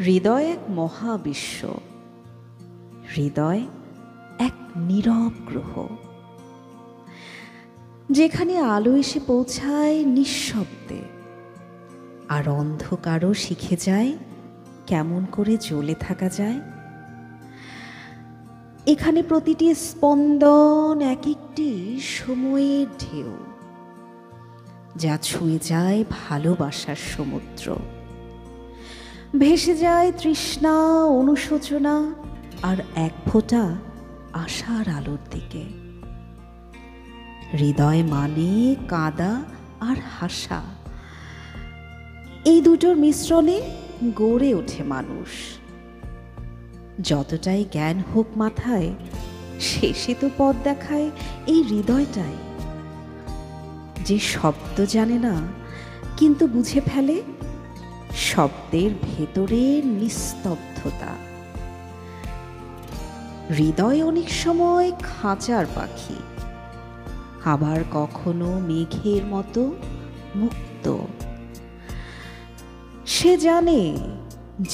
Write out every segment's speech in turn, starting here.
হৃদয় এক মহাবিশ্ব, হৃদয় এক নীরব গ্রহ, যেখানে আলো এসে পৌঁছায় নিঃশব্দে, আর অন্ধকারও শিখে যায় কেমন করে জ্বলে থাকা যায়। এখানে প্রতিটি স্পন্দন এক একটি সময়ের ঢেউ, যা ছুঁয়ে যায় ভালোবাসার সমুদ্র, ভেসে যায় তৃষ্ণা, অনুশোচনা আর এক ফোঁটা আশার আলোর দিকে। হৃদয় মানে কাঁদা আর হাসা, এই দুটোর মিশ্রণে গড়ে ওঠে মানুষ। যতটাই জ্ঞান হোক মাথায়, শেষে তো পথ দেখায় এই হৃদয়টাই, যে শব্দ জানে না কিন্তু বুঝে ফেলে শব্দের ভেতরের নিস্তব্ধতা। হৃদয় অনেক সময় খাঁচার পাখি, আবার কখনো মেঘের মতো মুক্ত। সে জানে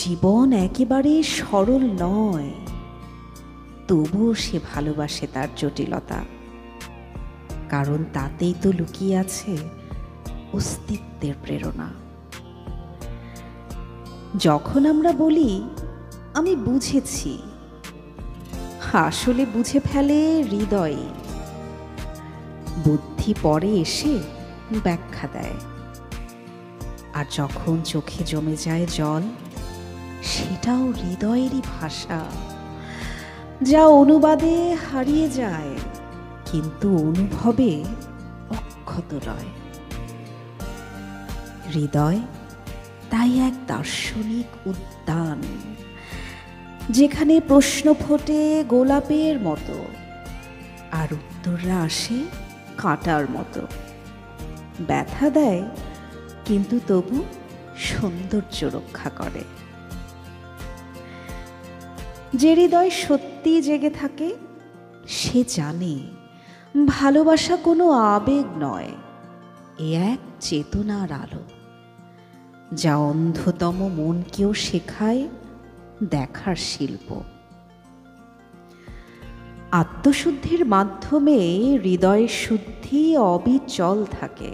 জীবন একেবারে সরল নয়, তবুও সে ভালোবাসে তার জটিলতা, কারণ তাতেই তো লুকিয়ে আছে অস্তিত্বের প্রেরণা। যখন আমরা বলি আমি বুঝেছি, আসলে বুঝে ফেলে হৃদয়। বুদ্ধি পরে এসে ব্যাখ্যা দেয়, আর যখন চোখে জমে যায় জল, সেটাও হৃদয়েরই ভাষা, যা অনুবাদে হারিয়ে যায় কিন্তু অনুভবে অক্ষত রয়। হৃদয় তাই এক দার্শনিক উদ্যান, যেখানে প্রশ্ন ফোটে গোলাপের মতো, আর উত্তররা আসে কাঁটার মতো। ব্যথা দেয় কিন্তু তবু সৌন্দর্য রক্ষা করে। যে হৃদয় সত্যি জেগে থাকে, সে জানে ভালোবাসা কোনো আবেগ নয়, এ এক চেতনার আলো, যা অন্ধতম মনকেও শেখায় দেখার শিল্প। আত্মশুদ্ধির মাধ্যমে হৃদয়ের শুদ্ধি অবিচল থাকে।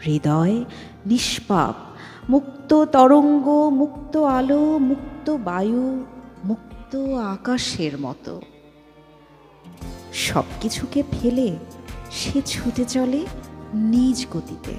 হৃদয় নিষ্পাপ, মুক্ত তরঙ্গ, মুক্ত আলো, মুক্ত বায়ু, মুক্ত আকাশের মতো। সবকিছুকে ফেলে সে ছুটে চলে নিজ গতিতে।